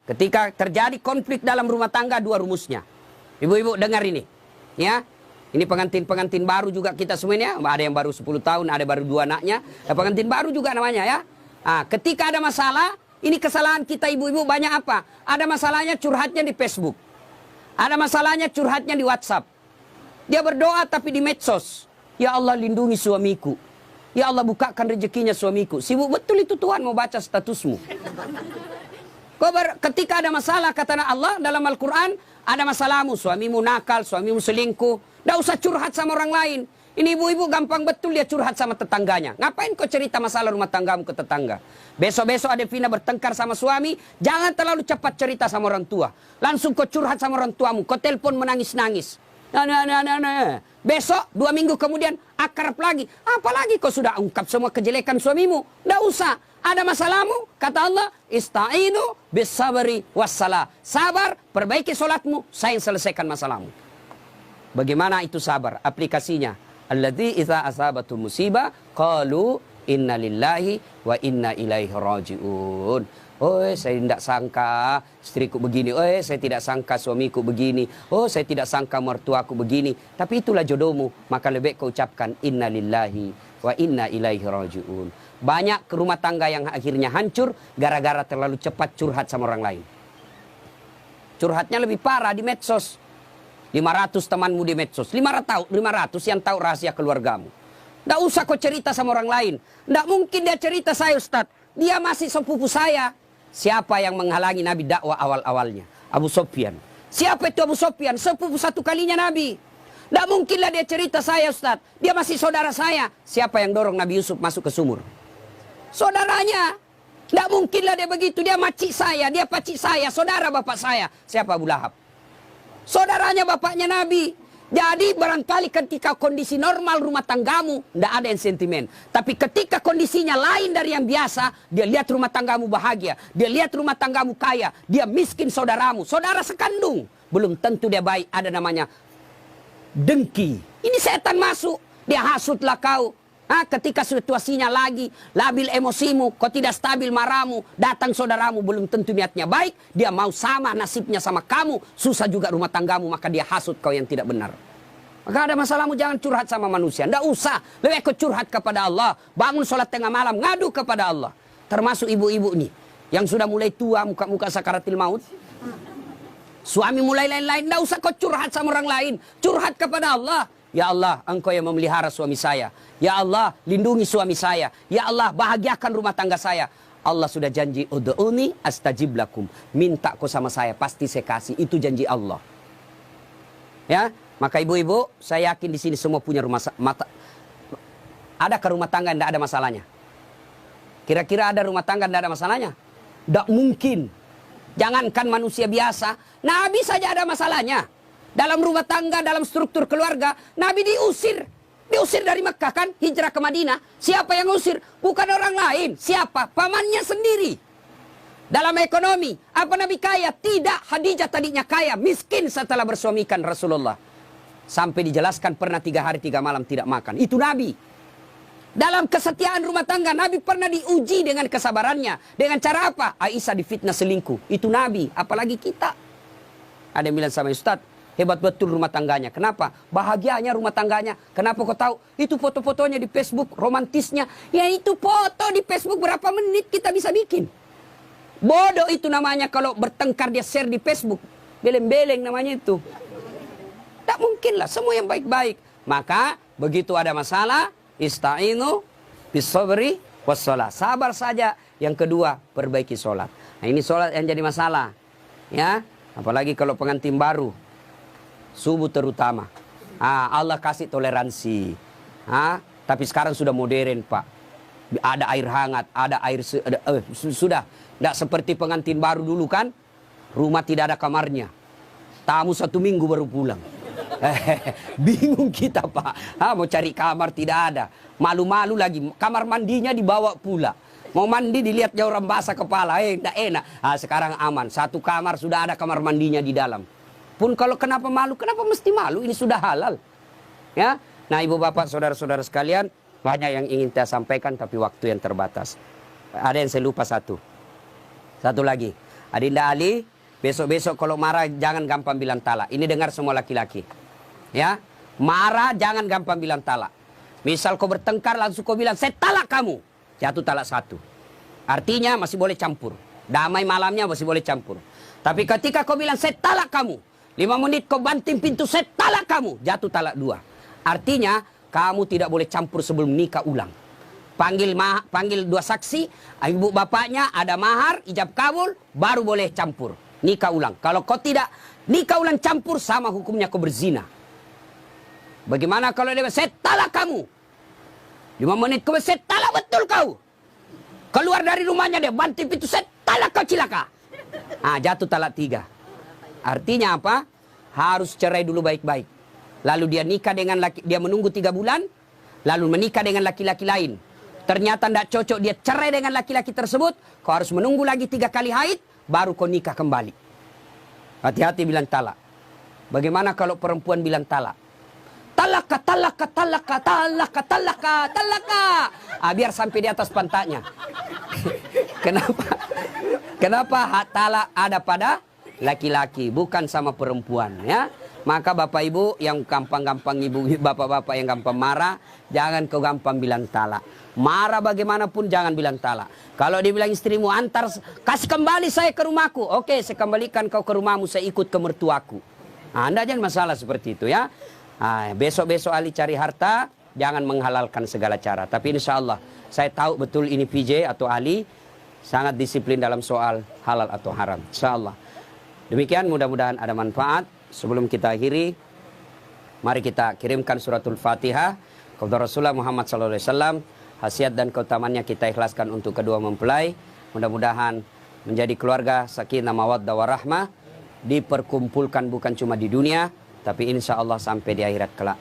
Ketika terjadi konflik dalam rumah tangga, dua rumusnya. Ibu-ibu dengar ini. Ya. Ini pengantin-pengantin baru juga kita semuanya. Ada yang baru 10 tahun, ada baru 2 anaknya. Pengantin baru juga namanya ya. Ketika ada masalah, ini kesalahan kita ibu-ibu banyak apa? Ada masalahnya curhatnya di Facebook. Ada masalahnya curhatnya di WhatsApp. Dia berdoa tapi di medsos. Ya Allah lindungi suamiku. Ya Allah bukakan rezekinya suamiku. Sibuk betul itu Tuhan mau baca statusmu. Ketika ada masalah kata Allah dalam Al-Quran, ada masalahmu, suamimu nakal, suamimu selingkuh, tidak usah curhat sama orang lain. Ini ibu-ibu gampang betul dia curhat sama tetangganya. Ngapain kau cerita masalah rumah tanggamu ke tetangga? Besok-besok ada Vina bertengkar sama suami, jangan terlalu cepat cerita sama orang tua. Langsung kau curhat sama orang tuamu, kau telepon menangis-nangis. Besok 2 minggu kemudian akrab lagi. Apalagi kau sudah ungkap semua kejelekan suamimu. Tidak usah. Ada masalahmu, kata Allah, ista'inu bis-sabri was-salah. Sabar, perbaiki solatmu, saya yang selesaikan masalahmu. Bagaimana itu sabar? Aplikasinya. Alladzi idza asabatu musibah qalu inna lillahi wa inna ilaihi rajiun. Oh, saya tidak sangka istriku begini. Oh, saya tidak sangka suamiku begini. Oh, saya tidak sangka mertuaku begini. Tapi itulah jodohmu. Maka lebih kau ucapkan inna lillahi wa inna ilaihi rajiun. Banyak rumah tangga yang akhirnya hancur gara-gara terlalu cepat curhat sama orang lain. Curhatnya lebih parah di medsos. 500 temanmu di medsos. 500 yang tahu rahasia keluargamu. Tidak usah kau cerita sama orang lain. Tidak mungkin dia cerita saya Ustaz. Dia masih sepupu saya. Siapa yang menghalangi Nabi dakwah awal-awalnya? Abu Sufyan. Siapa itu Abu Sufyan? Sepupu satu kalinya Nabi. Tidak mungkinlah dia cerita saya Ustaz. Dia masih saudara saya. Siapa yang dorong Nabi Yusuf masuk ke sumur? Saudaranya. Tidak mungkinlah dia begitu. Dia makcik saya, dia pacik saya, saudara bapak saya. Siapa? Abu Lahab. Saudaranya bapaknya Nabi. Jadi barangkali ketika kondisi normal rumah tanggamu, tidak ada yang sentimen. Tapi ketika kondisinya lain dari yang biasa, dia lihat rumah tanggamu bahagia. Dia lihat rumah tanggamu kaya. Dia miskin saudaramu. Saudara sekandung. Belum tentu dia baik. Ada namanya dengki. Ini setan masuk. Dia hasutlah kau. Ketika situasinya lagi labil emosimu, kau tidak stabil marahmu, datang saudaramu belum tentu niatnya baik, dia mau sama nasibnya sama kamu, susah juga rumah tanggamu, maka dia hasut kau yang tidak benar. Maka ada masalahmu jangan curhat sama manusia, tidak usah, lebih kau curhat kepada Allah, bangun sholat tengah malam, ngadu kepada Allah. Termasuk ibu-ibu nih, yang sudah mulai tua, muka-muka sakaratil maut, suami mulai lain-lain, tidak usah kau curhat sama orang lain, curhat kepada Allah. Ya Allah, Engkau yang memelihara suami saya. Ya Allah, lindungi suami saya. Ya Allah, bahagiakan rumah tangga saya. Allah sudah janji, ud'uni astajib lakum. Minta kau sama saya, pasti saya kasih. Itu janji Allah. Ya, maka ibu-ibu, saya yakin di sini semua punya adakah rumah tangga yang tidak ada masalahnya? Kira-kira ada rumah tangga yang tidak ada masalahnya? Tidak mungkin. Jangankan manusia biasa, Nabi saja ada masalahnya. Dalam rumah tangga, dalam struktur keluarga, Nabi diusir. Diusir dari Mekah kan, hijrah ke Madinah. Siapa yang usir? Bukan orang lain. Siapa? Pamannya sendiri. Dalam ekonomi, apa Nabi kaya? Tidak, Khadijah tadinya kaya, miskin setelah bersuamikan Rasulullah. Sampai dijelaskan pernah 3 hari 3 malam tidak makan. Itu Nabi. Dalam kesetiaan rumah tangga, Nabi pernah diuji dengan kesabarannya. Dengan cara apa? Aisyah difitnah selingkuh. Itu Nabi, apalagi kita. Ada yang bilang sama Ustaz, hebat betul rumah tangganya. Kenapa? Bahagianya rumah tangganya. Kenapa kau tahu? Itu foto-fotonya di Facebook, romantisnya. Ya itu foto di Facebook berapa menit kita bisa bikin. Bodoh itu namanya kalau bertengkar dia share di Facebook. Beleng-beleng namanya itu. Tak mungkin lah, semua yang baik-baik. Maka begitu ada masalah, ista'inu bis-sabri was-shalah. Sabar saja. Yang kedua, perbaiki sholat. Nah ini sholat yang jadi masalah. Ya, apalagi kalau pengantin baru. Subuh terutama. Allah kasih toleransi. Tapi sekarang sudah modern Pak. Ada air hangat, ada air sudah. Tidak seperti pengantin baru dulu kan. Rumah tidak ada kamarnya. Tamu 1 minggu baru pulang. Bingung kita Pak. Mau cari kamar tidak ada. Malu-malu lagi. Kamar mandinya dibawa pula. Mau mandi dilihat jauh orang basah kepala. Tidak enak. Sekarang aman. 1 kamar sudah ada kamar mandinya di dalam. Pun kalau kenapa malu, kenapa mesti malu? Ini sudah halal. Ya. Nah ibu bapak, saudara-saudara sekalian, banyak yang ingin saya sampaikan tapi waktu yang terbatas. Ada yang saya lupa satu. Satu lagi. Adinda Ali, besok-besok kalau marah jangan gampang bilang talak. Ini dengar semua laki-laki. Ya, marah jangan gampang bilang talak. Misal kau bertengkar langsung kau bilang, saya talak kamu. Jatuh talak 1. Artinya masih boleh campur. Damai malamnya masih boleh campur. Tapi ketika kau bilang, saya talak kamu. 5 menit kau banting pintu, saya talak kamu. Jatuh talak 2. Artinya, kamu tidak boleh campur sebelum nikah ulang. Panggil 2 saksi, ibu bapaknya, ada mahar, ijab kabul, baru boleh campur. Nikah ulang. Kalau kau tidak nikah ulang campur, sama hukumnya kau berzina. Bagaimana kalau dia, saya talak kamu. 5 menit kemudian, saya talak betul kau. Keluar dari rumahnya dia, banting pintu, saya talak kau cilaka. Jatuh talak 3. Artinya apa? Harus cerai dulu baik-baik. Lalu dia nikah dengan dia menunggu 3 bulan, lalu menikah dengan laki-laki lain. Ternyata tidak cocok, dia cerai dengan laki-laki tersebut, kau harus menunggu lagi 3 kali haid, baru kau nikah kembali. Hati-hati bilang talak. Bagaimana kalau perempuan bilang talak? Talaka, talaka, talaka, talaka, talaka, talaka. Biar sampai di atas pantatnya. Kenapa? Kenapa hak talak ada pada laki-laki, bukan sama perempuan, ya? Maka bapak ibu yang gampang-gampang, ibu bapak-bapak yang gampang marah, jangan kau gampang bilang talak. Marah bagaimanapun jangan bilang talak. Kalau dia bilang istrimu, antar, kasih kembali saya ke rumahku. Oke, saya kembalikan kau ke rumahmu, saya ikut ke mertuaku. Anda jangan masalah seperti itu, ya. Besok-besok Ali cari harta, jangan menghalalkan segala cara. Tapi insya Allah, saya tahu betul ini PJ atau Ali sangat disiplin dalam soal halal atau haram. Insya Allah. Demikian, mudah-mudahan ada manfaat. Sebelum kita akhiri, mari kita kirimkan suratul Fatihah kepada Rasulullah Muhammad SAW. Khasiat dan keutamannya kita ikhlaskan untuk kedua mempelai. Mudah-mudahan menjadi keluarga sakinah mawaddah warahmah, diperkumpulkan bukan cuma di dunia, tapi insya Allah sampai di akhirat kelak.